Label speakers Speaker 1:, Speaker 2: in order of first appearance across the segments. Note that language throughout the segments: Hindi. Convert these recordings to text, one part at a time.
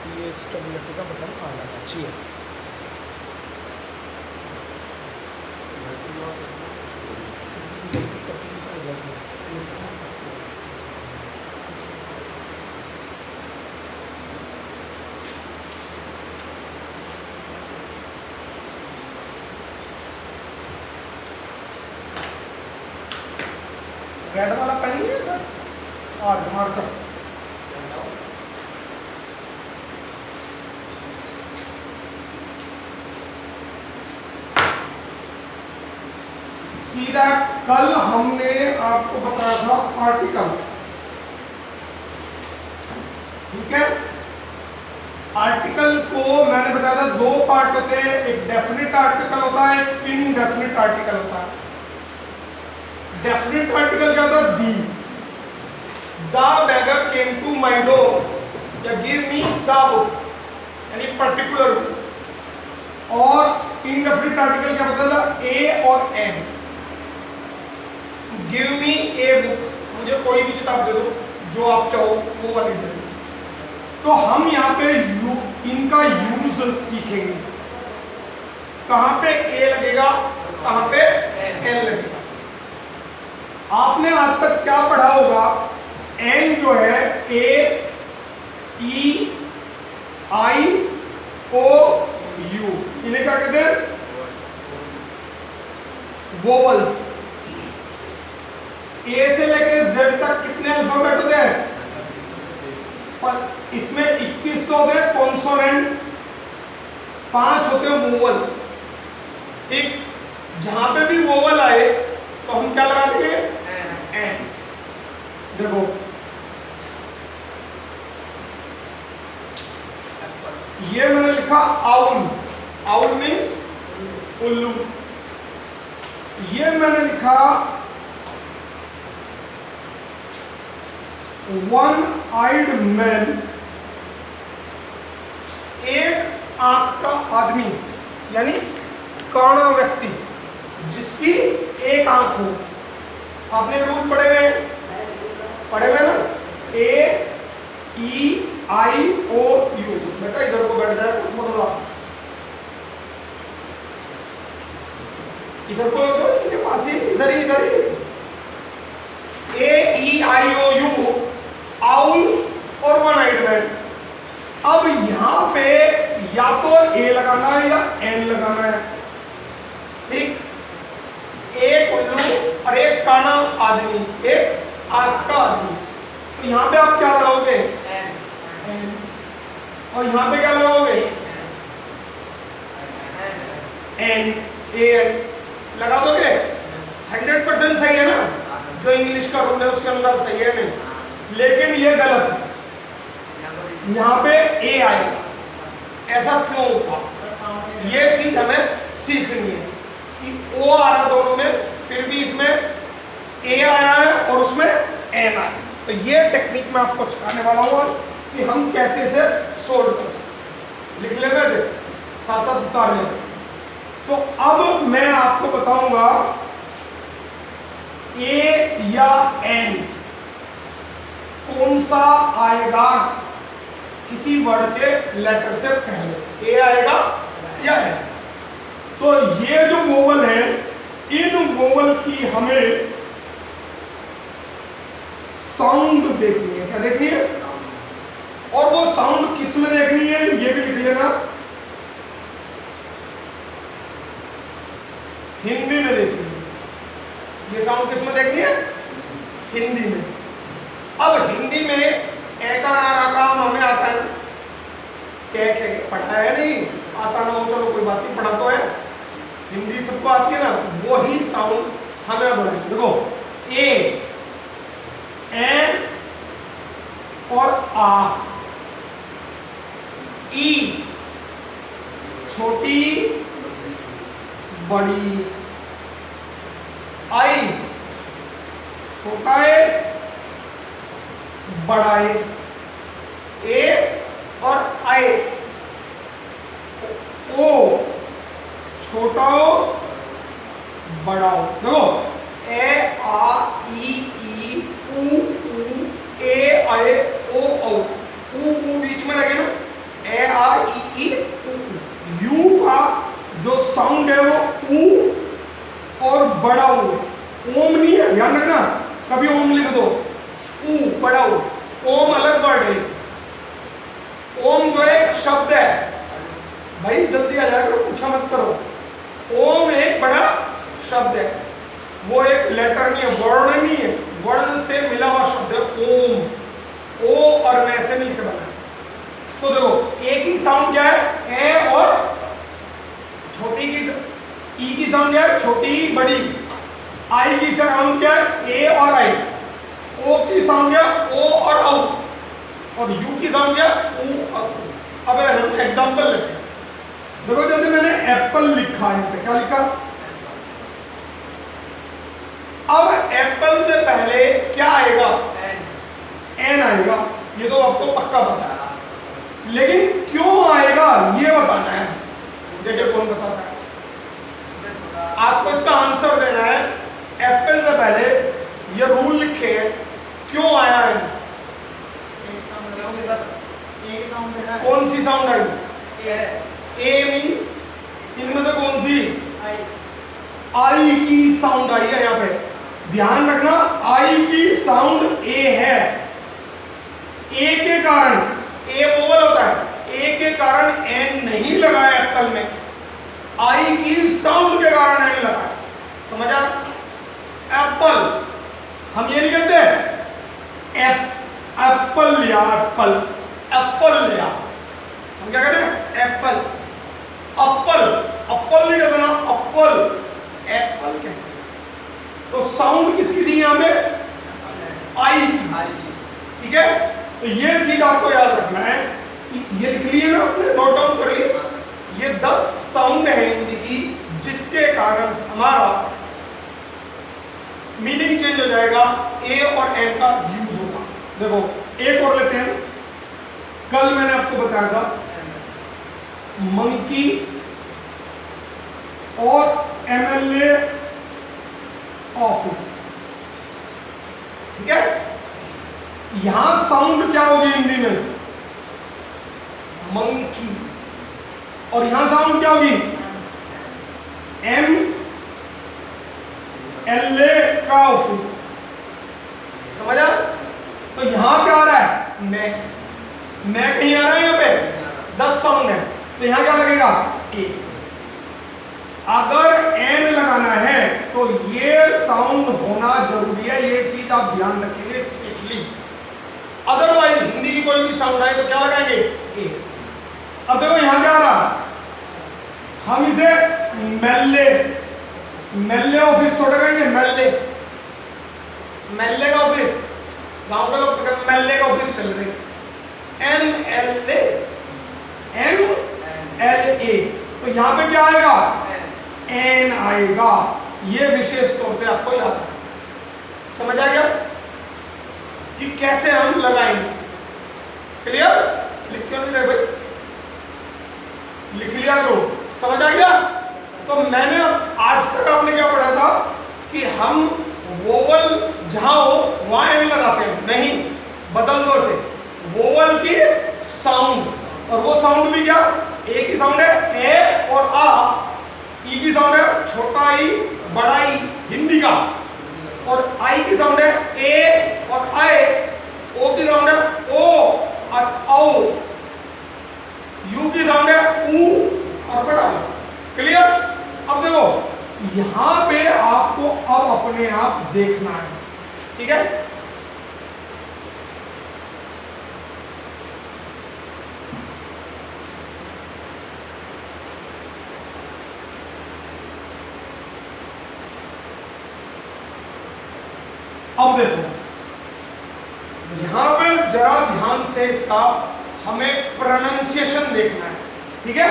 Speaker 1: ये स्टेबिलिटी का बटन आ जाना चाहिए। रेड वाला पेन ही है सर, और मार्कर सीधा। कल हमने आपको बताया था आर्टिकल, ठीक है। आर्टिकल को मैंने बताया था दो पार्ट होते हैं, एक डेफिनेट आर्टिकल होता है, एक इनडेफिनेट आर्टिकल होता है। डेफिनेट आर्टिकल क्या होता है? दी, the beggar came to my door, या give me the book, यानी पर्टिकुलर बुक। और इनडेफिनेट आर्टिकल क्या बताया था? ए और an. Give me a book, मुझे कोई भी किताब दे दो, जो आप चाहो वो वाली दे दो। तो हम यहाँ पे इनका यूज सीखेंगे। कहां पे ए लगेगा, कहां पे एन लगेगा। आपने आज तक क्या पढ़ा होगा? एन जो है ए ई आई ओ यू, इन्हें क्या कहते हैं? वोवल्स। ए से लेके जेड तक कितने अल्फाबेट होते हैं? और इसमें 21 होते हैं कॉन्सोनेंट, 5 होते हैं वोवल। ठीक, जहां पे भी वोवल आए तो हम क्या लगा देंगे? एन। देखो ये मैंने लिखा आउल, आउल मीन्स उल्लू। ये मैंने लिखा वन आइड मैन, एक आंख का आदमी, यानी काना व्यक्ति जिसकी एक आंख हो। आपने रूल पढ़े हुए ना? ए ई आई ओ यू। बेटा इधर को बैठ जाए थोड़ा सा, इधर को तो इनके पास ही, इधर ही। ए ई आई ओ यू, आउल और वन आइड मैन। अब यहां पे या तो ए लगाना है या एन लगाना है। ठीक, एक उल्लू और एक काना आदमी, एक आंख का आदमी। तो यहां पे आप क्या लगाओगे? एन। और यहां पे क्या लगाओगे? एन, एन लगा दोगे। 100% सही है ना? जो इंग्लिश का रूल है उसके अंदर सही है नहीं, लेकिन ये गलत है। यहां पे ए आएगा, ऐसा क्यों होगा? ये चीज हमें सीखनी है कि ओ आ रहा दोनों में, फिर भी इसमें ए आया है और उसमें एन आया। तो ये टेक्निक मैं आपको सिखाने वाला हूं कि हम कैसे इसे सोल्व कर सकते। लिख लेना जी, साथ साथ उतार लेना। तो अब मैं आपको बताऊंगा ए या एन कौन सा आएगा किसी वर्ड के लेटर से पहले, ए आएगा या एन। तो ये जो वोवल है, इन वोवल की हमें साउंड देखनी है। क्या देखनी है? और वो साउंड किस में देखनी है ये भी लिख लेना, हिंदी में देखनी है। ये साउंड किस में देखनी है? हिंदी में। अब हिंदी में ए का नारा काम हमें आता है, क्या पढ़ा है नहीं, आता ना हो चलो कोई बात नहीं, पढ़ा तो है, हिंदी सबको आती है ना। वही साउंड हमें बोलेंगे। देखो ए, एन और आ, ई छोटी बड़ी, आई छोटा है बड़ा है, ए और आई, ओ छोटा हो बड़ा हो। देखो ए आ ई ऊ ए ए ओ औ, ऊ बीच में रखे ना, शब्द है वो एक लेटर नहीं है, वर्ण नहीं है, वर्ण से मिला हुआ शब्द है ओम। ओ और मैं से मिलकर बना। तो देखो ए की साउंड क्या है, ए, और छोटी की ई की साउंड क्या है, छोटी बड़ी। आई की साउंड क्या है, ए और आई। ओ की साउंड क्या है, ओ और औ। और यू की साउंड क्या है, ऊ और ऊ। अब हम एग्जांपल लेते हैं। देखो जैसे मैंने एप्पल लिखा है, पे क्या लिखा, अब एप्पल से पहले क्या आएगा, एन आएगा। ये तो आपको पक्का पता है, लेकिन क्यों आएगा ये बताना है। देखिए कौन बताता है, आपको इसका आंसर देना है। एप्पल से पहले ये रूल लिखे हैं, क्यों आया है, कौन सी साउंड आई, ए मींस इनमें से कौन सी, आई की साउंड आई है। यहाँ पे ध्यान रखना, आई की साउंड ए है। ए के कारण, ए वोवल होता है, ए के कारण एन नहीं लगा है एप्पल में, आई की साउंड के कारण एन लगा है। समझा, एप्पल हम ये नहीं कहते एप्पल लिया, एप्पल एप्पल लिया, हम क्या कहते हैं, एप्पल। अप्पल, अप्पल नहीं कहते ना, अप्पल, एप्पल कहते हैं। तो साउंड किसकी थी यहाँ पे, आई की, ठीक है। तो ये चीज आपको याद रखना है कि ये लिख लिए ना, आपने नोट डाउन कर लिए, ये 10 साउंड है हिंदी की जिसके कारण हमारा मीनिंग चेंज हो जाएगा, ए और एन का यूज होगा। देखो एक और लेते हैं। कल मैंने आपको बताया था मंकी और एमएलए ऑफिस, ठीक है। यहां साउंड क्या होगी हिंदी में, मंकी, और यहां साउंड क्या होगी, एम एल ए का ऑफिस। समझा। तो यहां क्या आ रहा है, मैं कहीं आ रहा है, यहाँ पे 10 साउंड है, तो यहां क्या लगेगा, ए। अगर एन लगाना है तो ये साउंड होना जरूरी है, ये चीज आप ध्यान रखेंगे स्पेशली। अदरवाइज हिंदी की कोई भी साउंड आए तो क्या लगाएंगे, ए। अब देखो यहां क्या आ रहा, हम इसे मेल्ले, मेल्ले ऑफिस थोड़ा कहेंगे, मेल्ले, मेल्ले का ऑफिस, गांव के लोग तो मेल्ले का ऑफिस चल रहे, M L A, M L A. तो यहां पे क्या आएगा, एन आएगा। ये विशेष तौर से आपको याद रखना। समझ आ गया कि कैसे हम लगाएंगे, क्लियर। लिख क्यों नहीं रहे भाई, लिख लिया करो। समझ आ गया। तो मैंने आज तक आपने क्या पढ़ा था कि हम वोवल जहां हो वहां एन लगाते हैं, नहीं, बदल दो से, वोवल की साउंड, और वो साउंड भी क्या, ए की साउंड है ए और आ, ई की साउंड है छोटा ई बड़ा ई हिंदी का, और आई की साउंड है ए और आए, ओ की साउंड है ओ और औ, यू की साउंड है ऊ और बड़ा ऊ। क्लियर। अब देखो यहां पे आपको अब अपने आप देखना है, ठीक है। अब देखो यहां पे जरा ध्यान से इसका हमें प्रोनाउंसिएशन देखना है, ठीक है।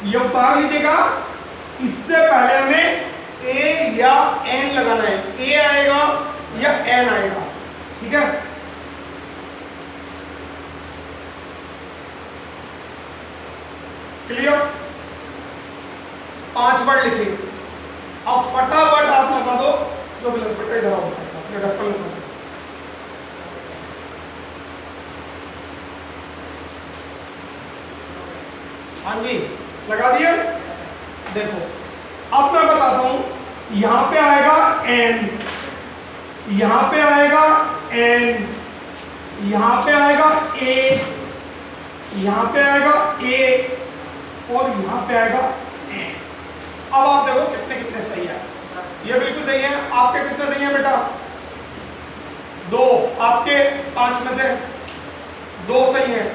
Speaker 1: ये उतार लीजिएगा। इससे पहले हमें ए या एन लगाना है, ए आएगा या एन आएगा, ठीक है। क्लियर? 5 वर्ड लिखे, अब फटाफट आप लगा दो जो भी लगता है, इधर आओ अपने ढक्कन को। हाँ जी लगा दिए। देखो अब मैं बताता हूं, यहां पे आएगा एन, यहां पे आएगा एन, यहां पे आएगा ए, यहां पे आएगा ए, और यहां पे आएगा एन। अब आप देखो कितने कितने सही है। ये बिल्कुल सही है। आपके कितने सही है बेटा? 2। आपके 5 में से 2 सही है।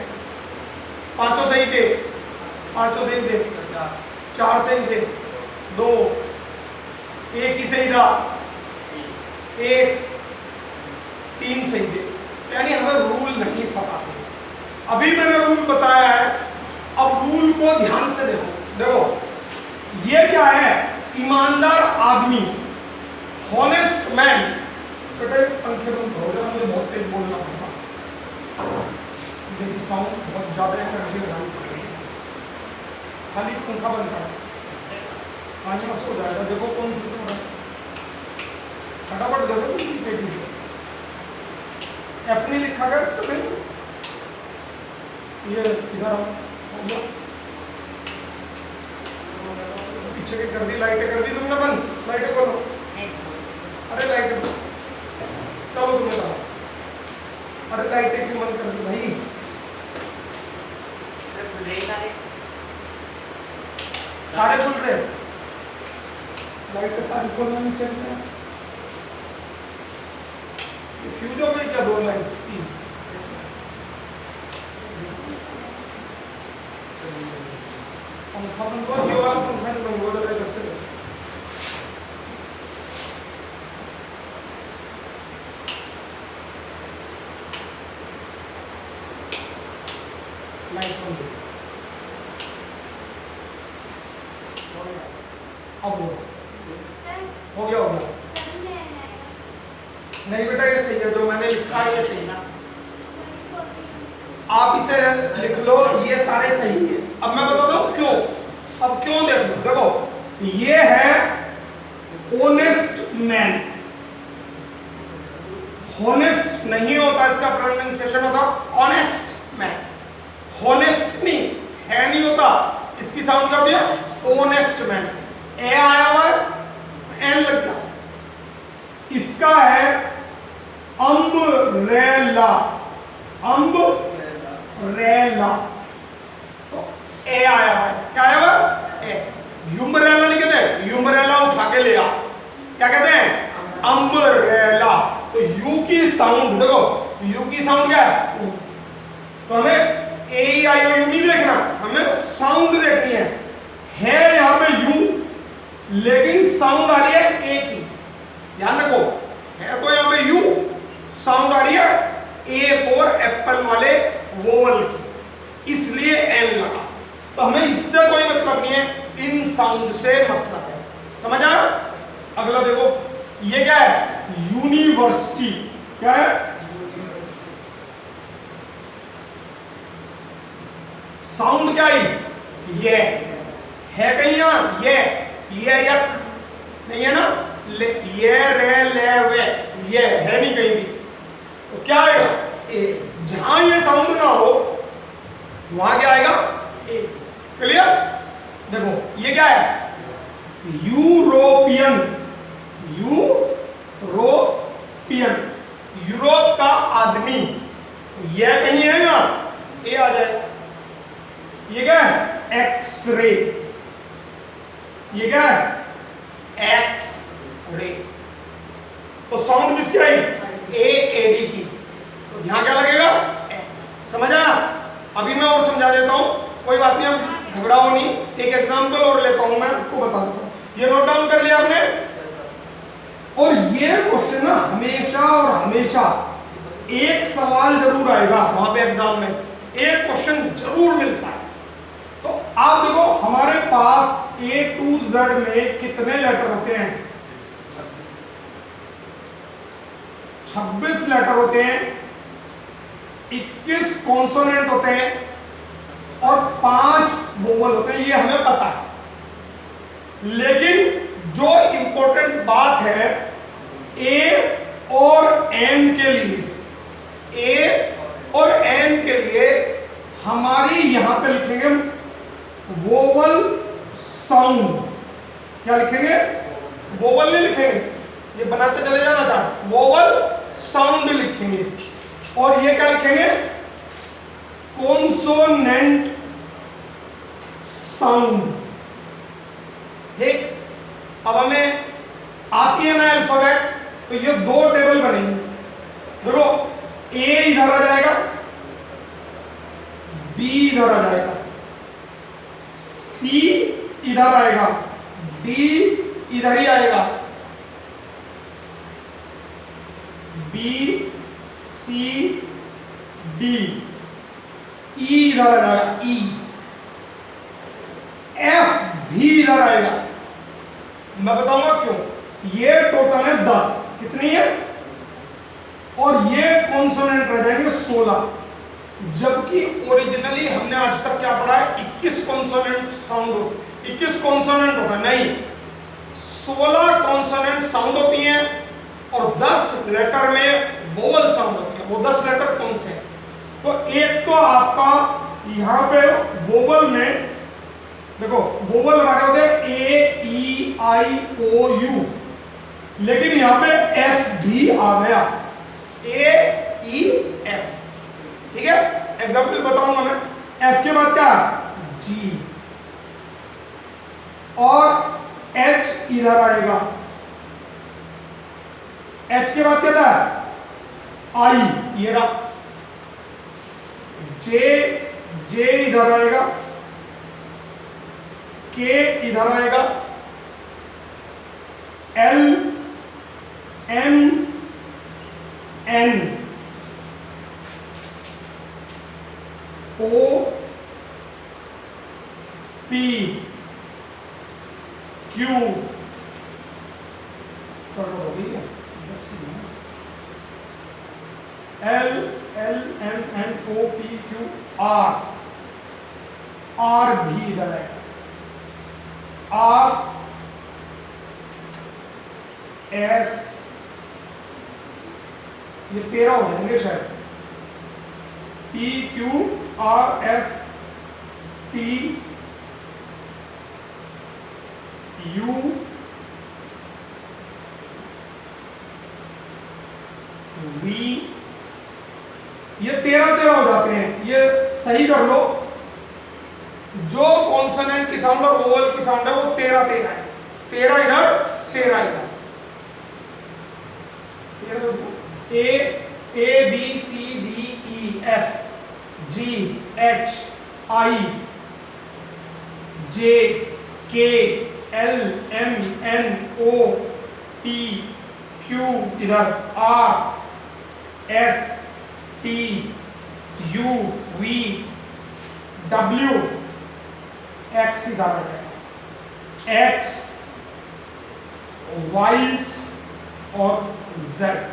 Speaker 1: 5 सही थे, 5 सही थे, 4 सही थे, 2, 1 ही सही था, 1, 3 सही थे। यानी हमें रूल नहीं पता थे। अभी मैंने रूल बताया है, अब रूल को ध्यान से देखो। देखो ये क्या है? ईमानदार आदमी, हॉनेस्ट मैन। बेटा पंखे बंद करो जरा, मुझे बहुत तेज बोलना पड़ता, देखिए साउंड बहुत ज्यादा एनर्जी लगानी पड़ रही है। खाली पंखा बंद करो, पानी में सो जाएगा। देखो कौन सी सो रहा है, फटाफट देखो तेजी से। एफ नहीं लिखा गया इसको कहीं? ये इधर आओ, पीछे की कर दी, लाइटें कर दी तुमने बंद, लाइटें खोलो। अरे लाइटें चलो तुमने कहा, अरे लाइटें क्यों बंद कर दी भाई? सारे खुल रहे, लाइटें सारी खोलना नहीं चाहिए। फ्यूज हो गई क्या? 2 लाइट 3 पंखा बंद करो, ये वाला पंखा नहीं बंद हो रहा है इधर से। लाइट बंद अब हो गया, हो गया। नहीं बेटा ये सही है, जो मैंने लिखा है ये सही है। आप इसे लिख लो, ये सारे सही है। अब मैं बता दूं क्यों। अब क्यों देख लो, देखो ये है ऑनेस्ट मैन। हॉनेस्ट नहीं होता, इसका प्रोनाउंसिएशन होता ऑनेस्ट मैन। हॉनेस्ट नहीं है, नहीं होता, इसकी साउंड क्या होती है? Honest man. ए आया हुआ एन लग गया। इसका है अम्ब्रेला, अम्ब्रेला, तो ए आया हुआ है। क्या आया हुआ? ए। यूम्ब्रेला नहीं कहते, यूम्ब्रेला उठा के ले आ, क्या कहते हैं? अम्ब्रेला। तो यू की साउंड देखो, यू की साउंड क्या है? तो हमें ए आई यू नहीं देखना, हमें साउंड देखनी है यहां पे यू, लेकिन साउंड आ रही है ए की। ध्यान रखो, है तो यहां पे यू, साउंड आ रही है ए फॉर एप्पल वाले वोवल की, इसलिए एन लगा। तो हमें इससे कोई मतलब नहीं है, इन साउंड से मतलब है। समझ आया? अगला देखो, ये क्या है? यूनिवर्सिटी। क्या है? साउंड क्या है? ये है कहीं यहां? ये यक नहीं है ना? ये रे ले वे, ये है नहीं कहीं भी। तो क्या आएगा? ए। जहां ये साउंड ना हो वहां क्या आएगा? ए। क्लियर? देखो ये क्या है? यूरोपियन, यूरोपियन, यूरोप का आदमी। ये कहीं है ना? ए आ जाएगा। ये क्या है? एक्सरे। ये क्या है? X ray. तो साउंड किसकी आई? ए एडी की। तो यहां क्या लगेगा? ए। समझा? अभी मैं और समझा देता हूं, कोई बात नहीं, अब घबराओ नहीं। एक एग्जांपल और लेता हूं, मैं आपको बता देता हूं। ये नोट डाउन कर लिया आपने? और ये क्वेश्चन ना हमेशा और हमेशा एक सवाल जरूर आएगा वहां पे एग्जाम में, एक क्वेश्चन जरूर मिलता है। तो आप देखो हमारे पास A to Z में कितने लेटर होते हैं? 26 लेटर होते हैं, 21 कॉन्सोनेंट होते हैं, और 5 वोवल होते हैं, ये हमें पता है। लेकिन जो इंपॉर्टेंट बात है, ए और एन के लिए, ए और एन के लिए हमारी यहां पे लिखेंगे वोवल साउंड। क्या लिखेंगे? वोवल नहीं लिखेंगे, ये बनाते चले जाना चार्ट, वोवल साउंड लिखेंगे। और ये क्या लिखेंगे? Consonant sound. ठीक, अब हमें आती है ना अल्फाबेट, तो ये 2 टेबल बनेंगे। देखो, ए इधर आ जाएगा, बी इधर आ जाएगा, सी इधर आएगा, डी इधर ही आएगा, बी सी डी, ई इधर आ जाएगा, ई, एफ भी इधर आएगा। मैं बताऊंगा क्यों। ये टोटल है 10, कितनी है? और ये कॉन्सोनेंट रह जाएंगे 16, जबकि ओरिजिनली हमने आज तक क्या पढ़ा है? 21 कॉन्सोनेंट साउंड, 21 कॉन्सोनेंट होता है, नहीं 16 कॉन्सोनेंट साउंड होती हैं और 10 लेटर में वोवल साउंड होती है। वो 10 लेटर कौन से हैं? तो एक तो आपका यहां पे वोवल में देखो, वोवल हमारे होते हैं ए ई आई ओ यू, लेकिन यहां पे एफ भी आ गया, ए ई एफ। ठीक है, एग्जाम्पल बताऊंगा मैं। एफ के बाद क्या? जी, और एच इधर आएगा, एच के बाद क्या था? आई, ये रहा, जे इधर आएगा, के इधर आएगा, L M N O P Q, L L M N O P Q R, R भी इधर है, आर एस, ये 13 हो जाएंगे शायद, P Q R S T U V, ये 13 हो जाते हैं। ये सही कर लो, जो कॉन्सोनेंट की साउंड और वोवल की साउंड है वो 13 है, 13 इधर 13 इधर। A B C D E F G H I J K L M N O P Q इधर, R S T U V W, X इधर आ जाएगा, एक्स वाई और जेड।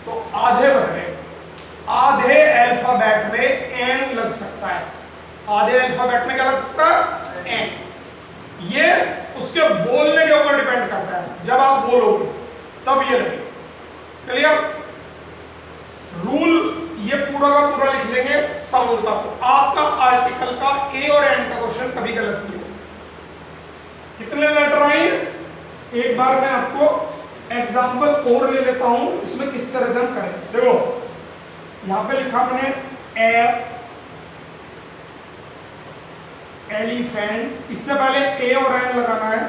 Speaker 1: तो आधे बच गए, आधे अल्फाबेट में एन लग सकता है, आधे अल्फाबेट में क्या लग सकता है? एन। ये उसके बोलने के ऊपर डिपेंड करता है, जब आप बोलोगे तब ये लगे। क्लियर? रूल ये पूरा का पूरा लिख लेंगे साउंड का, तो आपका आर्टिकल का ए और एन का क्वेश्चन कभी गलत नहीं होगा। कितने लेटर आए? एक बार मैं आपको एग्जाम्पल और ले लेता हूं, इसमें किस तरह से हम करें। देखो, यहां पे लिखा मैंने ए, एलिफेंट, इससे पहले ए और एन लगाना है,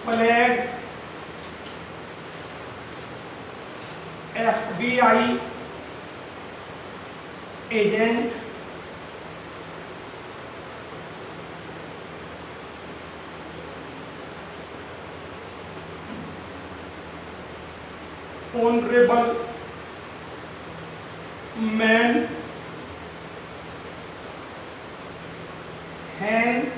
Speaker 1: flag, FBI agent, honourable man, hand,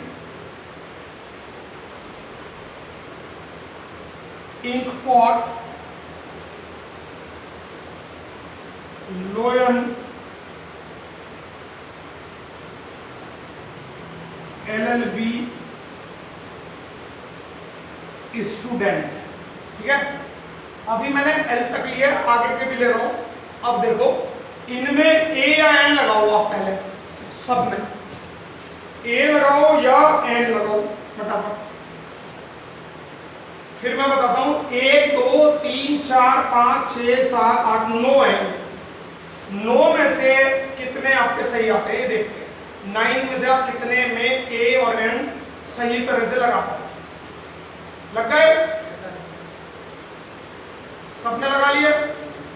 Speaker 1: ink pot, lion, LLB student, ठीक है। अभी मैंने L तक लिया, आगे के भी ले रहा हूं। अब देखो इनमें A या N लगाओ, आप पहले सब में A लगाओ या N लगाओ फटाफट, फिर मैं बताता हूं। 1 2 3 4 5 6 7 8 9 है। 9 में से कितने आपके सही आते हैं ये देखते हैं। 9 में से आप कितने में A और N सही तरह से लगा पाओ। लग गए? सबने लगा लिया?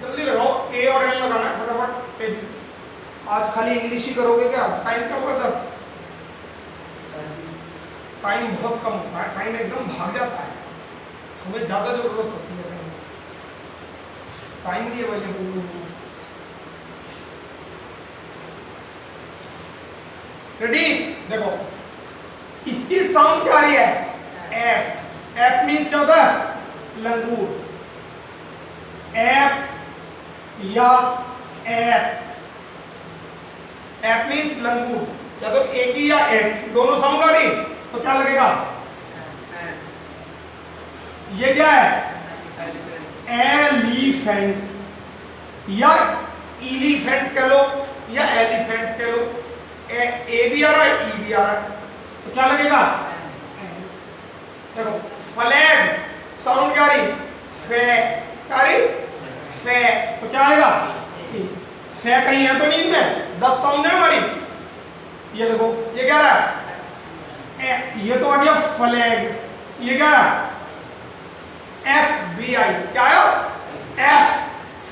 Speaker 1: जल्दी लगाओ, A और N लगाना है फटाफट तेजी से। आज खाली इंग्लिश ही करोगे क्या? टाइम क्या होगा सर? टाइम बहुत कम होता है, टाइम एकदम भाग जाता है, हमें ज्यादा जरूरत होती है टाइम भी अवेलेबल नहीं है। रेडी? देखो इसकी साउंड क्या आ रही है? एफ। एफ मीन्स क्या होता है? लंगूर। एफ या एफ, एफ मीन्स लंगूर। क्या तो एक ही या एफ दोनों साउंड आ रही तो क्या लगेगा? ये क्या है? एलिफेंट या इलीफेंट कह लो या एलिफेंट कह लो। ए भी आ रहा है, ई भी आ रहा है, तो क्या लगेगा? देखो फ्लैग साउंड क्या रही? फे। क्या रही? फे, तो क्या आएगा? फे कहीं है तो नहीं इनमें? 10 साउंड है हमारी। ये देखो ये क्या रहा है? ये तो आ गया फ्लैग। ये क्या है? FBI। क्या आया? एफ।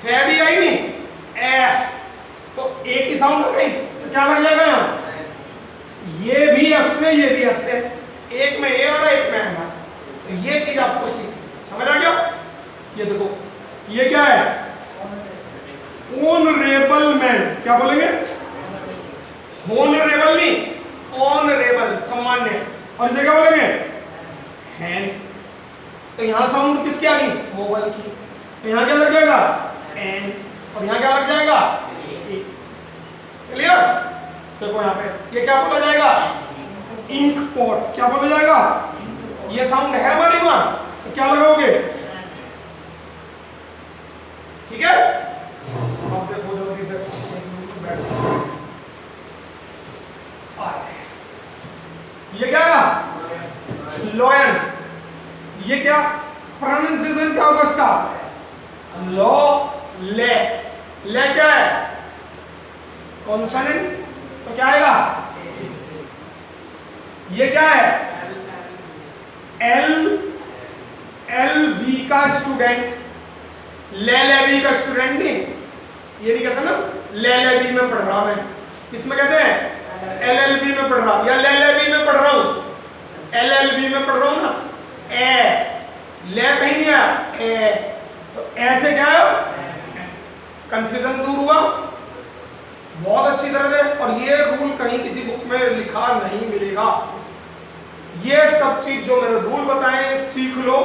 Speaker 1: फे भी आई नहीं, एफ, तो एक ही साउंड हो गई, तो क्या लग जाएगा यहाँ? ये भी एफ से, ये भी एफ से, एक में ए आ रहा है, एक में आ रहा। तो ये चीज आपको समझ आ गया? ये देखो ये क्या है? Honourable man. क्या बोलेंगे? ऑनरेबल नहीं, ऑनरेबल, सम्मान्य। और इसे क्या बोलेंगे? हैंड। तो यहां साउंड किसकी आ गई? वोवल की। तो यहां क्या लग जाएगा? एन। और यहां क्या लग जाएगा? क्लियर? देखो यहां पे ये क्या बोला जाएगा? Ink pot. क्या बोला जाएगा? ये साउंड है हमारी वहां, तो क्या लगाओगे? ठीक है? अब देखो जल्दी से ये क्या? लोयन। ये क्या प्रोनाउंसिएशन क्या होगा इसका? लो ले। ले क्या है? कॉन्सोनेंट, तो क्या आएगा? ये क्या है? एल। एल बी का स्टूडेंट। ले बी का स्टूडेंट नहीं, ये नहीं कहता ना ले बी में पढ़ रहा मैं, इसमें कहते हैं LLB में पढ़ रहा या LLB में पढ़ रहा हूं। LLB में पढ़ रहा हूं ना, ए ले कहीं नहीं आया, ए, तो ऐसे क्या है? कंफ्यूजन दूर हुआ बहुत अच्छी तरह से। और ये रूल कहीं किसी बुक में लिखा नहीं मिलेगा। ये सब चीज जो मैंने रूल बताए सीख लो,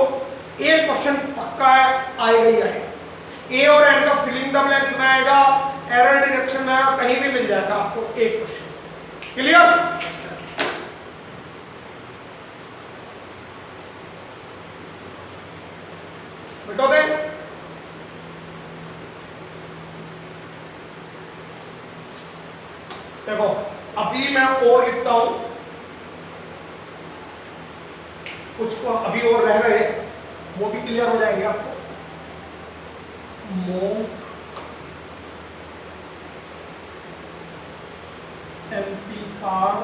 Speaker 1: एक क्वेश्चन पक्का है, आएगा ही आएगा। ए और एन का फिलिंग द ब्लैंक्स में आएगा, एरर डिटेक्शन में आएगा, कहीं भी मिल जाएगा आपको एक क्वेश्चन। क्लियर? मिटो दे। देखो अभी मैं और लिखता हूं, कुछ को अभी और रह गए, वो भी क्लियर हो जाएंगे आपको। Monk MPR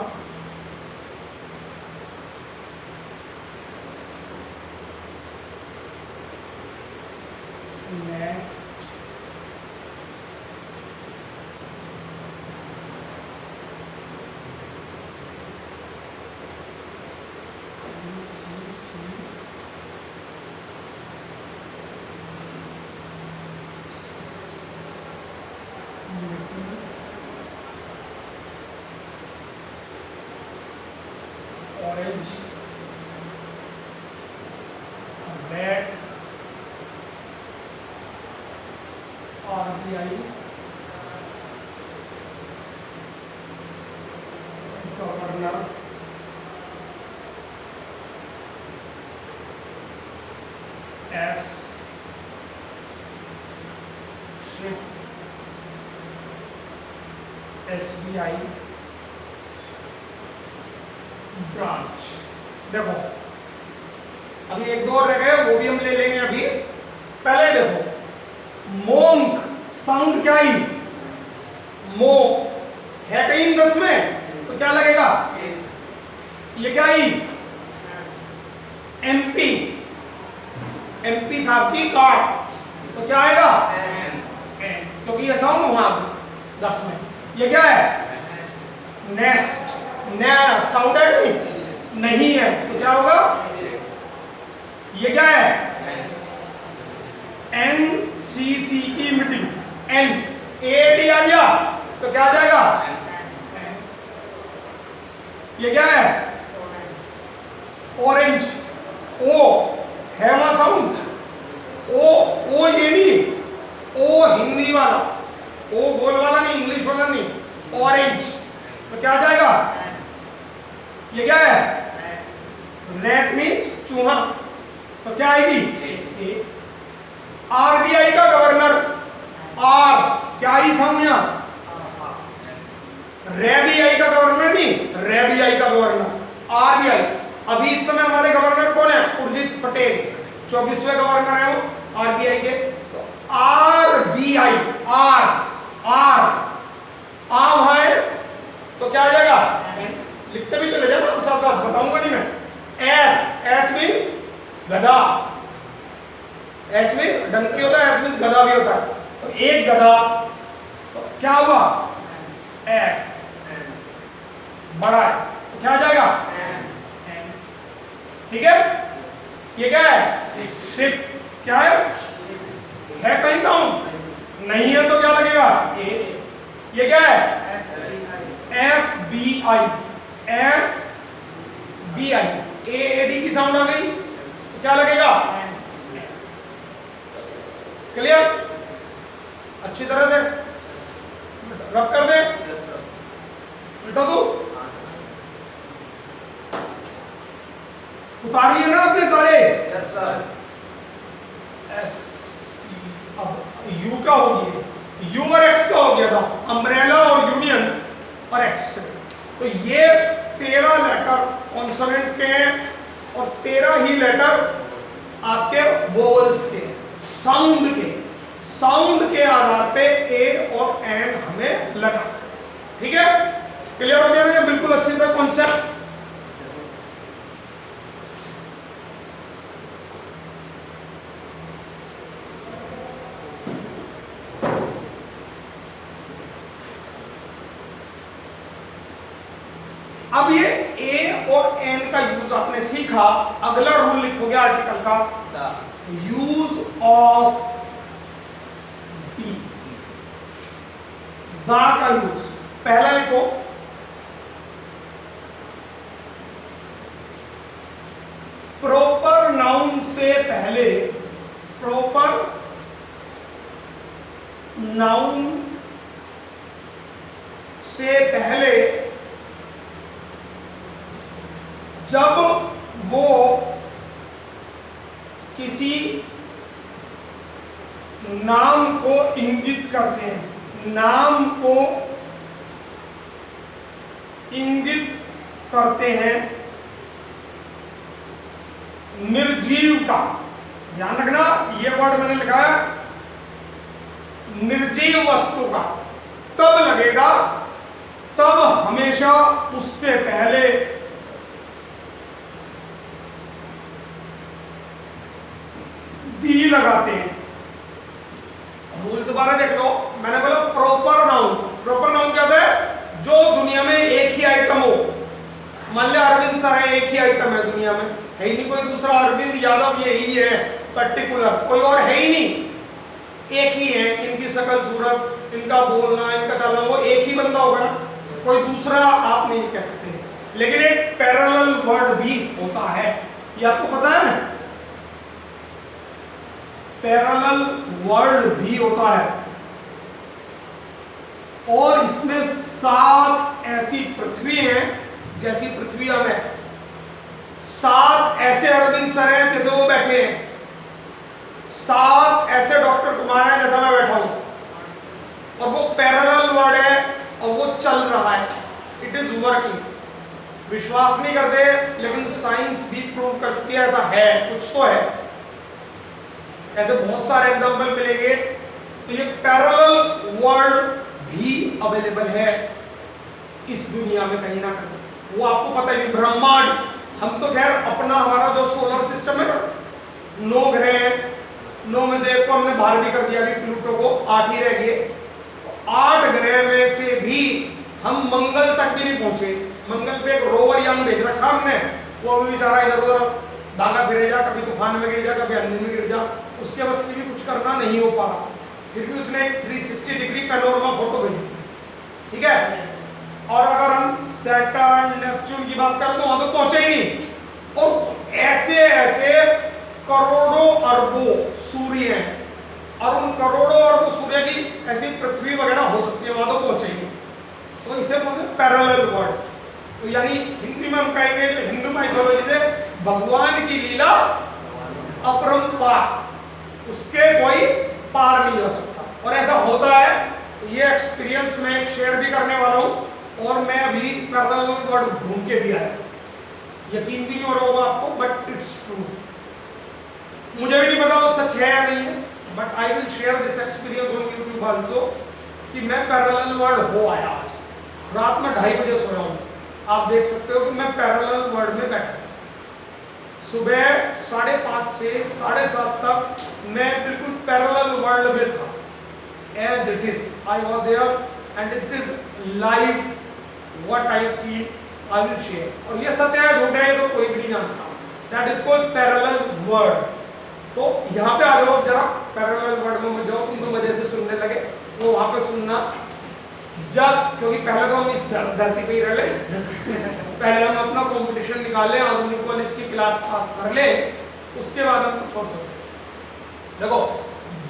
Speaker 1: nest orange, red, RBI, governor, S ship, SBI branch. देखो अभी एक दो और रह गए, वो भी हम ले लेंगे अभी। पहले देखो मोंक साउंड क्या ही, मो है कहीं 10 में तो क्या लगेगा, ये क्या ही, MP, MP साहब की कार, तो क्या आएगा, क्योंकि ये साउंड वहां 10 में। ये क्या है, नेस्ट, नया साउंड है नहीं है, तो क्या होगा, ये क्या है, NCC की मीटिंग, NAT आ गया तो क्या आ जाएगा, ये क्या है, ऑरेंज, ओ है वहां साउंड, ओ ये नहीं, ओ हिंदी वाला, ओ बोल वाला नहीं, इंग्लिश वाला नहीं, ऑरेंज, तो क्या आ जाएगा, ये क्या है, रेट मीन्स चूहा, तो क्या आएगी, RBI का गवर्नर, आर क्या ही सामने, रेबीआई का गवर्नर नहीं, रेबीआई का गवर्नर, RBI। अभी इस समय हमारे गवर्नर कौन है, उर्जित पटेल, 24वें गवर्नर है वो RBI के। तो RBI, आर है तो क्या आ जाएगा, लिखते भी चले जाना साथ साथ, बताऊंगा नहीं मैं। एस मीन्स गधा, एस मीन्स डंकी होता है, एस मीन्स गधा भी होता है, तो एक गधा, तो क्या हुआ, एस बड़ा है तो क्या आ जाएगा, ठीक है। ये क्या है, शिप, क्या है कहीं साउंड नहीं है तो क्या लगेगा, ये क्या है, SBI, AAD की साउंड आ गई तो क्या लगेगा, क्लियर, अच्छी तरह से रब कर दे, मिटा दो, उतार लिए ना आपने सारे,
Speaker 2: यस सर।
Speaker 1: एस, अब यू का हो गया, यू और एक्स का हो गया था, अम्ब्रेला और यूनियन और एक्स, तो ये 13 लेटर कॉन्सोनेंट के हैं और 13 ही लेटर आपके वोवल्स के, साउंड के आधार पे ए और एन हमें लगा, ठीक है, क्लियर हो गया ना, बिल्कुल अच्छी तरह कॉन्सेप्ट। अब ये ए और एन का यूज आपने सीखा, अगला रूल लिखोगे आर्टिकल का, यूज ऑफ दी, दा का यूज, पहला लिखो प्रॉपर नाउन से पहले, प्रॉपर नाउन से पहले जब वो किसी नाम को इंगित करते हैं, नाम को इंगित करते हैं, निर्जीव का, ध्यान रखना ये वर्ड मैंने लिखा है, निर्जीव वस्तु का, तब लगेगा, तब हमेशा उससे पहले दी लगाते हैं। रूल दोबारा देख लो, मैंने बोला प्रॉपर नाउन, प्रॉपर नाउन क्या होता है, जो दुनिया में एक ही आइटम हो, मान लिया अरविंद सर है, एक ही आइटम है दुनिया में, है ही नहीं कोई दूसरा, अरविंद यादव यही है पर्टिकुलर, कोई और है ही नहीं, एक ही है, इनकी शक्ल सूरत, इनका बोलना, इनका चलना, वो एक ही बंदा होगा ना, कोई दूसरा आप नहीं कह सकते। लेकिन एक पैरेलल वर्ड भी होता है, ये आपको पता है, पैरेलल वर्ड भी होता है, और इसमें 7 ऐसी पृथ्वी हैं, जैसी पृथ्वी हम है, 7 ऐसे अरविंद सर हैं जैसे वो बैठे हैं, 7 ऐसे डॉक्टर को माना है जैसा मैं बैठा हूं, और वो पैरेलल वर्ड है और वो चल रहा है, इट इज वर्किंग। विश्वास नहीं करते, लेकिन साइंस भी प्रूव कर चुकी है ऐसा है, कुछ तो है। ऐसे बहुत सारे एग्जांपल मिलेंगे। तो ये पैरेलल वर्ड भी अवेलेबल है इस दुनिया में कहीं ना कहीं, वो आपको पता ही नहीं। ब्रह्मांड, हम तो खैर अपना हमारा जो सोलर सिस्टम है ना, 9 ग्रह हैं, 9 में से एक को हमने बाहर भी कर दिया, अभी प्लूटो को 8 ही रह गए। 8 ग्रह में से भी हम मंगल तक भी नहीं पहुंचे। मंगल पे एक रोवर यान भेज रखा हमने, वो अभी बेचारा इधर उधर भागा फिरे जा, कभी तूफान में गिर जा, कभी अंधेरे में गिर जा, उसके बस की भी कुछ करना नहीं हो पा रहा। फिर भी उसने एक 360 डिग्री पैनोरमा फोटो भेजी, ठीक है। और अगर हम सैटर्न, नेपच्यून की बात करें तो वहां तो पहुंचे ही नहीं। और ऐसे ऐसे करोड़ों अरबों सूर्य हैं, और उन करोड़ों अरबों सूर्य की ऐसी पृथ्वी वगैरह हो सकती है, वहां तो पहुंचे ही नहीं। तो इसे बोलते हैं पैरेलल वर्ड। तो यानी हिंदी में हम कहेंगे जो हिंदू माइथोलॉजी से भगवान की लीला अपरंपार, उसके कोई पार नहीं जा सकता। और ऐसा होता है, ये एक्सपीरियंस मैं शेयर भी करने वाला हूँ, और मैं अभी पैरेलल वर्ड घूम के भी आया, यकीन भी नहीं हो रहा होगा आपको, बट इट्स ट्रू। मुझे भी नहीं पता वो सच है या नहीं है, but I will share this experience on YouTube also, कि मैं पैरेलल वर्ड हो आया। आज रात में 2:30 बजे सोया हूँ, आप देख सकते हो कि मैं पैरेलल वर्ड में बैठा। सुबह 5:30 से 7:30 तक मैं बिल्कुल पैरेलल वर्ल्ड में था, as it is I was there and it is live what I have seen I will share। और ये सच है झूठ है तो कोई भी नहीं जानता, that is called parallel word। तो यहाँ पे आ जाओ जरा, पैरेलल वर्ड में मत जाओ, तुम तो मजे से सुनने लगे, वो वहां पे सुनना जब, क्योंकि पहले तो हम इस धरती पे ही रह ले पहले हम अपना कंपटीशन निकाले, आधुनिक कॉलेज की क्लास पास कर ले, उसके बाद हम कुछ और सोचें। देखो,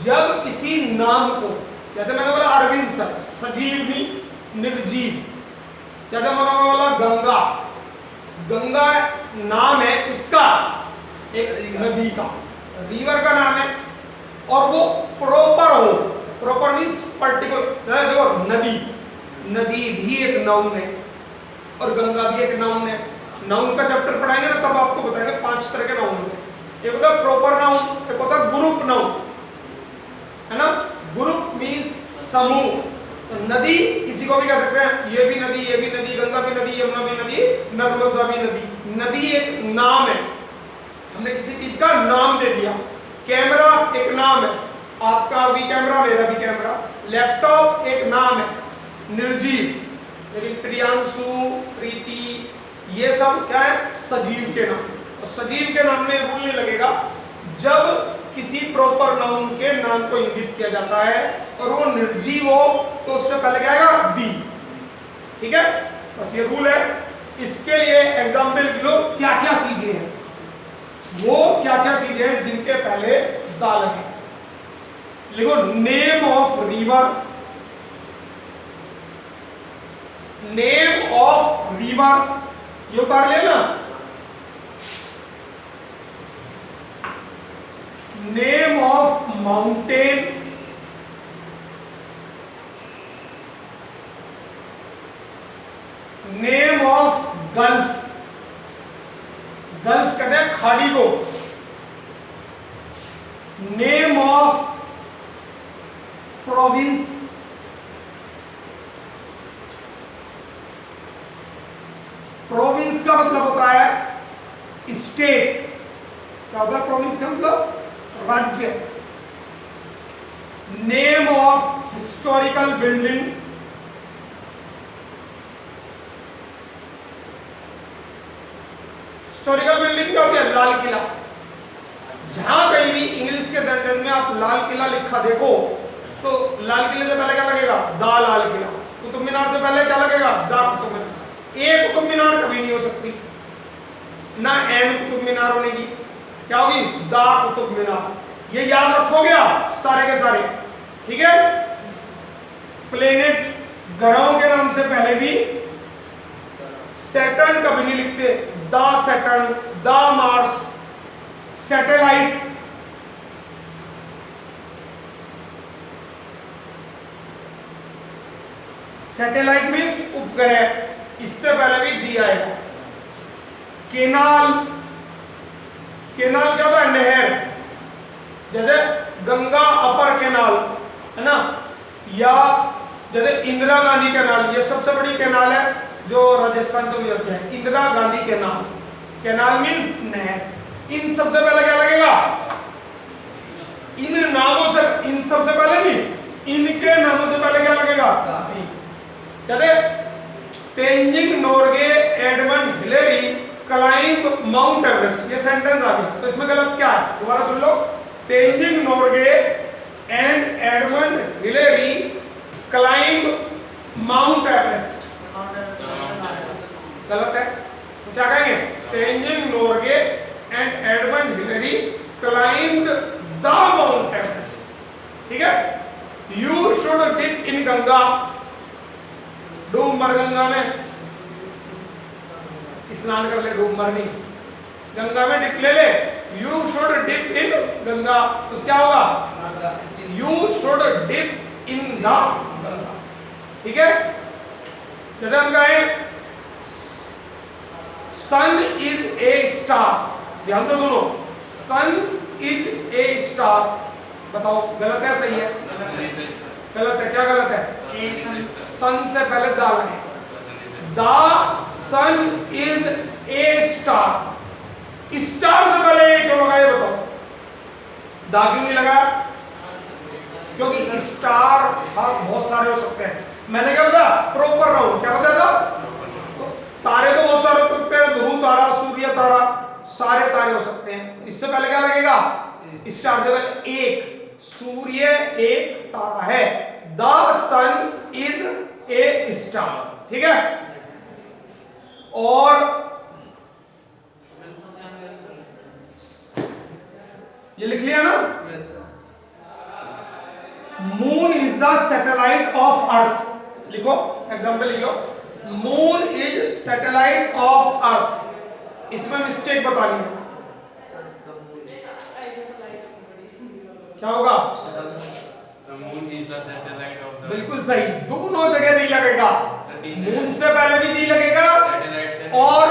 Speaker 1: जब किसी नाम को, जैसे मैंने बोला अरविंद सर, सजीवनी, निर्जीव, जैसे मैंने बोला गंगा, गंगा नाम है किसका? एक नदी का, रिवर का नाम है, और वो प्रॉपर हो, प्रॉपर मींस पर्टिकुलर। देखो नदी, नदी भी एक नाउन है और गंगा भी एक नाउन है। नाउन का चैप्टर पढ़ाएंगे ना, तब आपको बताएंगे 5 तरह के नाउन होते हैं। एक होता है प्रॉपर नाउन, एक होता है ग्रुप नाउन, है ना। ग्रुप मींस समूह। तो नदी किसी को भी कह सकते हैं, ये भी नदी, ये भी नदी, गंगा भी नदी, यमुना भी नदी, नर्मदा भी नदी। नदी एक नाम है, हमने किसी चीज का नाम दे दिया। कैमरा एक नाम है, आपका भी कैमरा, मेरा भी कैमरा। लैपटॉप एक नाम है, निर्जीव, लेकिन प्रियांशु, प्रीति, ये सब क्या है? सजीव के नाम। और सजीव के नाम में रूल नहीं लगेगा जब किसी प्रॉपर नाउन के नाम को इंगित किया जाता है और वो निर्जीव हो तो उससे पहले क्या आएगा? दी। ठीक है, बस ये रूल है। इसके लिए एग्जाम्पल लो, क्या क्या चीजें हैं, वो क्या क्या चीजें हैं जिनके पहले दा लगे। लिखो, name of river, name of river, ये उतार लेना। Name of mountain, name of gulf, gulf कहते हैं खाड़ी को। नेम ऑफ प्रोविंस, प्रोविंस का मतलब होता है स्टेट। क्या होता है प्रोविंस का मतलब? राज्य। Name of historical building, historical building क्या होती है? लाल किला। जहां कहीं भी इंग्लिश के सेंटेंस में आप लाल किला लिखा देखो तो लाल किले से पहले क्या लगेगा? दा लाल किला। कुतुब मीनार से पहले क्या लगेगा? दा कुतुब मीनार। एक कुतुब मीनार कभी नहीं हो सकती, ना एन कुतुब मीनार होने की, क्या होगी? दा कुतुब मीनार। ये याद रखोगे आप सारे के सारे, ठीक है। प्लेनेट, ग्रहों के नाम से पहले भी सैटर्न कभी नहीं लिखते, दा सैटर्न, दा मार्स। सैटेलाइट, सैटेलाइट मीन्स उपग्रह, इससे पहले भी दी आएगा। केनाल, केनाल क्या होता है? नहर, जैसे गंगा अपर केनाल है ना, या जैसे इंदिरा गांधी केनाल, ये सबसे बड़ी केनाल है जो राजस्थान से गुजरती है, Indira Gandhi canal. Canal means नहर। इन सबसे पहले क्या लगेगा? इन नामों से, इन सबसे पहले नहीं, इनके नामों से पहले क्या लगेगा? जैसे Tenzing Norgay Edmund Hillary climb Mount Everest, ये सेंटेंस आ गया, तो इसमें गलत क्या है? दोबारा सुन लो। Tenzing Norgay and Edmund Hillary climb Mount Everest, गलत है। तो क्या कहेंगे? Tenzing Norgay and Edmund Hillary climbed the Mount Everest. ठीक है। You should dip in Ganga, डूब मर गंगा में स्नान कर ले, डूब मर नहीं, गंगा में डिप ले ले। You should dip in Ganga, तो क्या होगा? You should dip in the Ganga. ठीक है। जैसे हम कहें सन इज ए स्टार, ध्यान से सुनो, सन इज ए स्टार, बताओ गलत है सही है? गलत है। क्या गलत है? सन से पहले दा लगे। The sun is a star, star से पहले ए क्यों लगा? ये बताओ, दा क्यों नहीं लगा? क्योंकि स्टार बहुत सारे हो सकते हैं। मैंने क्या बताया? Proper round. क्या बताया था? तो तारे तो बहुत सारे हो सकते हैं, ध्रुव तारा, सूर्य तारा, सारे तारे हो सकते हैं। इससे पहले क्या लगेगा? स्टार से पहले एक, सूर्य एक तारा है। The sun is a star. ठीक है। और ये लिख लिया ना? Moon is the satellite of earth, लिखो, एग्जाम्पल लिख लो। Moon is satellite of earth, इसमें मिस्टेक बतानी है। क्या होगा?
Speaker 2: Moon is the satellite of the,
Speaker 1: बिल्कुल सही, दोनों जगह दी लगेगा। मून से पहले भी दी लगेगा और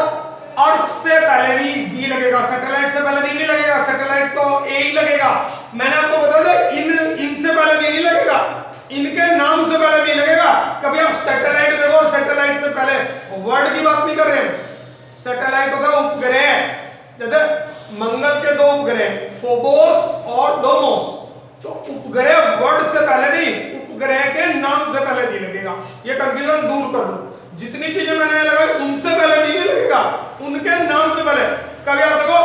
Speaker 1: अर्थ से पहले भी दी लगेगा। सैटेलाइट से पहले दी नहीं लगेगा, सैटेलाइट तो ए ही लगेगा। मैंने आपको बता दिया, इनसे पहले दी नहीं लगेगा, इनके नाम से पहले दी लगेगा। कभी आप सैटेलाइट देखो और सैटेलाइट से पहले वर्ड की बात नहीं कर रहे हैं। सैटेलाइट होता है उपग्रह, जैसे मंगल के दो उपग्रह, फोबोस और डोमोस, तो उपग्रह वर्ड से पहले नहीं, उपग्रह के नाम से पहले दी लगेगा। ये कंफ्यूजन दूर कर लो। जितनी चीजें मैंने लगाई उनसे पहले दी नहीं लगेगा, उनके नाम से पहले। कभी आप देखो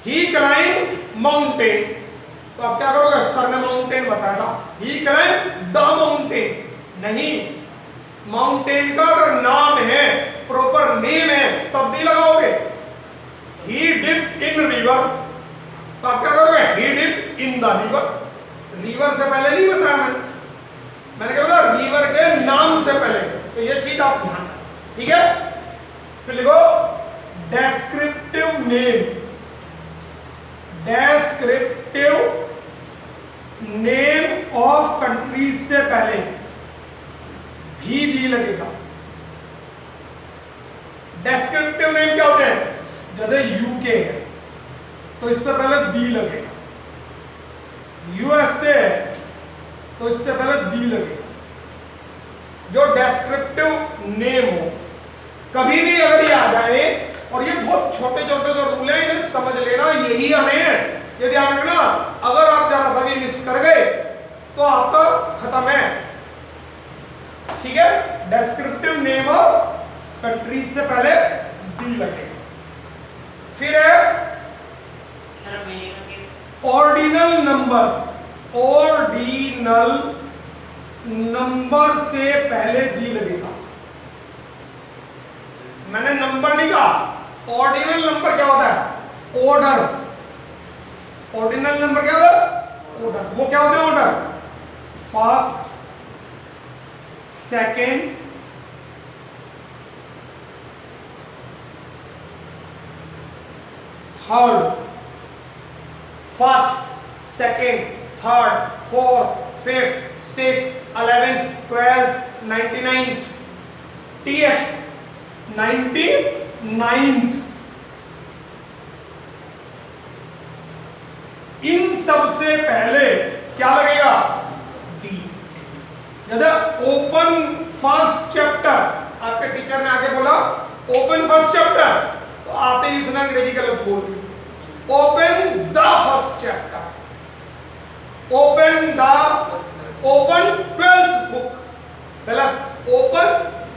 Speaker 1: ही क्लाइंब माउंटेन, तो आप क्या करोगे? सर ने माउंटेन बताया था, ही क्लाइंब द माउंटेन नहीं, माउंटेन का अगर नाम है, प्रॉपर नेम है, तब दी लगाओगे। ही डिप इन रिवर, तो आप क्या करोगे? He dip in the river. River से पहले नहीं बताया मैंने क्या बताया? रिवर के नाम से पहले। तो ये चीज आप ध्यान, ठीक है। फिर लिखो descriptive name, descriptive name of countries से पहले भी दी लगेगा। डेस्क्रिप्टिव नेम क्या होते हैं? जैसे यूके है तो इससे पहले दी लगेगा, यूएसए है तो इससे पहले दी लगेगा। जो डेस्क्रिप्टिव नेम हो, कभी भी अगर ये आ जाए, और ये बहुत छोटे छोटे जो रूल है इन्हें समझ लेना, यही आने हैं, ये ध्यान रखना। अगर आप जरा सा भी मिस कर गए तो आपका खत्म है। ठीक है। डेस्क्रिप्टिव नेम ऑफ कंट्रीज से पहले दी लगेगा। फिर है ऑर्डिनल नंबर, ऑर्डिनल नंबर से पहले दी लगेगा। मैंने नंबर नहीं कहा, ऑर्डिनल नंबर क्या होता है? ऑर्डर। ऑर्डिनल नंबर क्या होता है? ऑर्डर। वो क्या होते हैं order? First, second, third, first, second, third, fourth, fifth, sixth, 11th, 12th, 99th, TH 99th। इन सबसे पहले क्या लगेगा? दी। यदि ओपन फर्स्ट चैप्टर, आपके टीचर ने आगे बोला ओपन फर्स्ट चैप्टर, तो आते ही उसने अंग्रेजी गलत बोल दी। Open the first chapter, open 12th book, गलत। Open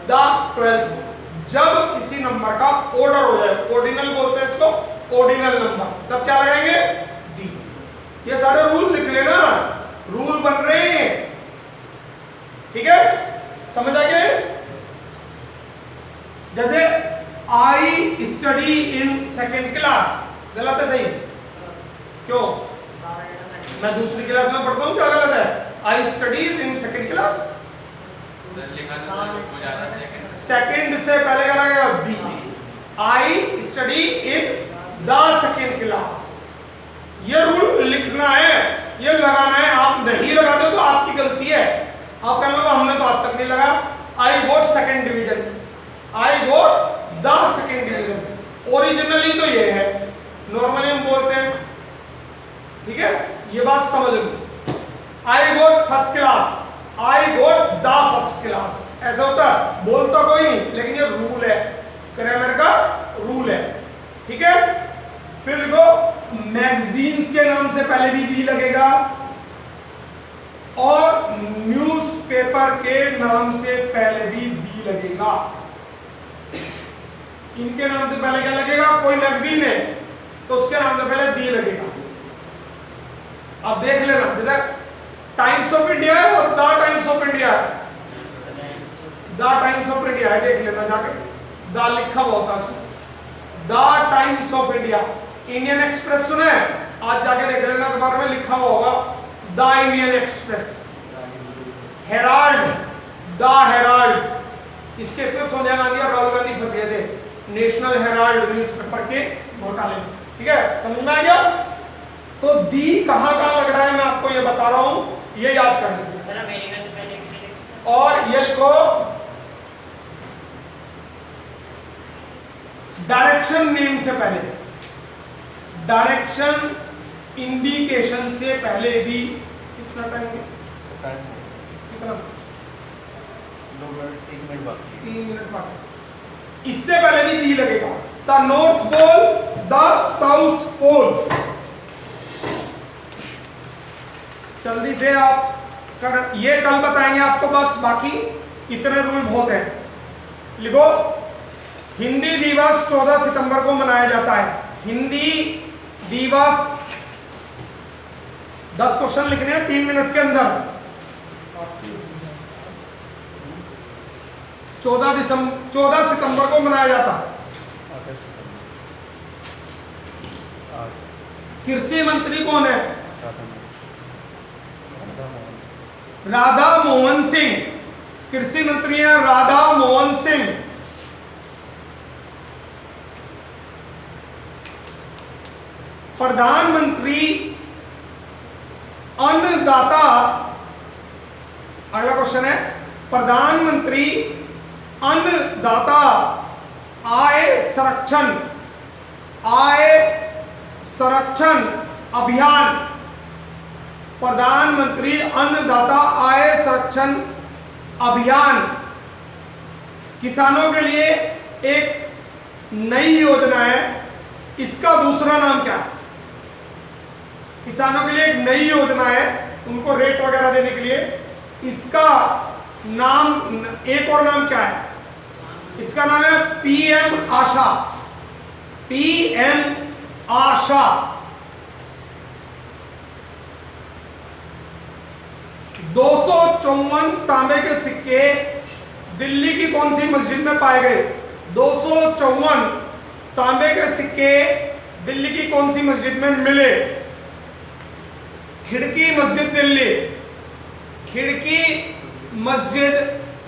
Speaker 1: the 12th book. जब किसी नंबर का ऑर्डर हो जाए, ऑर्डिनल बोलते हैं इसको, ऑर्डिनल नंबर, तब क्या लगाएंगे? दी। ये सारे रूल लिख लेना, रूल बन रहे हैं, ठीक है, समझ आ गए? जैसे आई स्टडी इन सेकेंड क्लास, गलत है सही? क्यों? मैं दूसरी क्लास में पढ़ता हूँ, क्या गलत है? I studies in second class, second से पहले क्या लगेगा? दी। I study in the second class, ये रूल लिखना है, ये लगाना है। आप नहीं लगाते हो तो आपकी गलती है। आप कहने लगा हमने तो आज तक नहीं लगाया। I got second division, I got the second division, originally तो ये है, नॉर्मली हम बोलते हैं, ठीक है, ये बात समझ लो। I got first class, I got the first class, ऐसा होता है, बोलता कोई नहीं, लेकिन ये रूल है, ग्रामर का रूल है, ठीक है। फिर लिखो मैगजीन्स के नाम से पहले भी दी लगेगा और न्यूज़पेपर के नाम से पहले भी दी लगेगा। इनके नाम से पहले क्या लगेगा? कोई मैगजीन है तो उसके नाम से पहले दी लगेगा। अब देख लेना, जैसे टाइम्स ऑफ इंडिया है और द टाइम्स ऑफ इंडिया है, द टाइम्स ऑफ इंडिया है, देख लेना जाके, द लिखा हुआ होता है उसमें, the times of India. Indian express सुना है? आज जाके देख लेना अखबार में लिखा हुआ होगा the Indian express. Herald, the Herald, इसके इसमें सोनिया गांधी और राहुल गांधी फंसे थे नेशनल हेराल्ड न्यूज़पेपर के घोटाले में, ठीक है, समझ में आ गया? तो दी कहां कहां लग रहा है मैं आपको ये बता रहा हूं, ये याद कर लीजिए। और ये लिखो डायरेक्शन नेम से पहले, डायरेक्शन इंडिकेशन से पहले भी कितना टाइम है? कितना?
Speaker 3: 2 मिनट, 1 मिनट बाकी,
Speaker 1: 3 मिनट बाकी। इससे पहले भी दी लगेगा। The North Pole, the South Pole. जल्दी से आप कर, ये कल बताएंगे आपको, बस बाकी इतने रूल बहुत हैं। लिखो हिंदी दिवस 14 सितंबर को मनाया जाता है। हिंदी दिवस, 10 क्वेश्चन लिखने हैं 3 मिनट के अंदर। 14 सितंबर को मनाया जाता है। कृषि मंत्री कौन है? राधा मोहन सिंह, कृषि मंत्री है राधा मोहन सिंह। प्रधानमंत्री अन्नदाता, अगला क्वेश्चन है, प्रधानमंत्री अन्नदाता आय संरक्षण, आय संरक्षण अभियान। प्रधानमंत्री अन्नदाता आय संरक्षण अभियान किसानों के लिए एक नई योजना है। इसका दूसरा नाम क्या है? किसानों के लिए एक नई योजना है, उनको रेट वगैरह देने के लिए। इसका नाम, एक और नाम क्या है? इसका नाम है पीएम आशा, पीएम आशा। 254 तांबे के सिक्के दिल्ली की कौन सी मस्जिद में पाए गए? 254 तांबे के सिक्के दिल्ली की कौन सी मस्जिद में मिले? खिड़की मस्जिद दिल्ली, खिड़की मस्जिद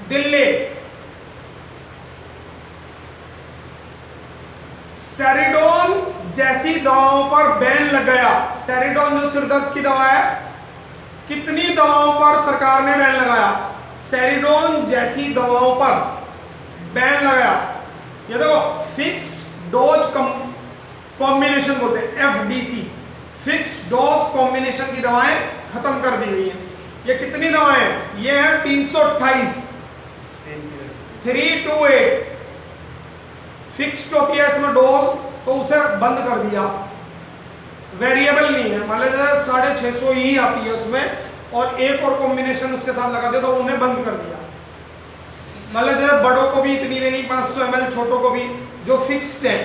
Speaker 1: दिल्ली। सेरिडोन जैसी दवाओं पर बैन लग गया। सेरिडोन जो सिरदर्द की दवा है, कितनी दवाओं पर सरकार ने बैन लगाया? सेरिडोन जैसी दवाओं पर बैन लगाया। ये देखो फिक्स्ड डोज कॉम्बिनेशन बोलते हैं, एफडीसी, फिक्स्ड डोज कॉम्बिनेशन की दवाएं खत्म कर दी गई हैं। ये कितनी दवाएं? ये है 328, 328 फिक्स्ड होती है इसमें डोज, तो उसे बंद कर दिया। वेरिएबल नहीं है, मान लीजिए 650 ही आती है उसमें, और एक और कॉम्बिनेशन उसके साथ लगा दिया तो उन्हें बंद कर दिया। मान लीजिए बड़ों को भी इतनी देनी 500 ml, छोटों को भी जो फिक्स्ड है,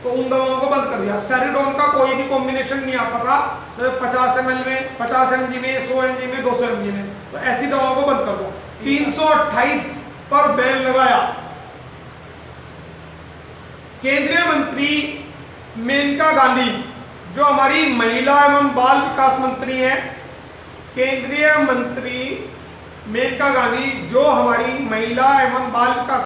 Speaker 1: तो उन दवाओं को बंद कर दिया। सेरिडोन का कोई भी कॉम्बिनेशन नहीं आता था, तो 50 ml में, 50 mg में, 100 mg में, 200 mg में, तो ऐसी दवाओं को बंद कर दिया। 328 पर बैन लगाया। केंद्रीय मंत्री मेनका गांधी, जो हमारी महिला एवं बाल विकास मंत्री है, केंद्रीय मंत्री मेनका गांधी जो हमारी महिला एवं बाल विकास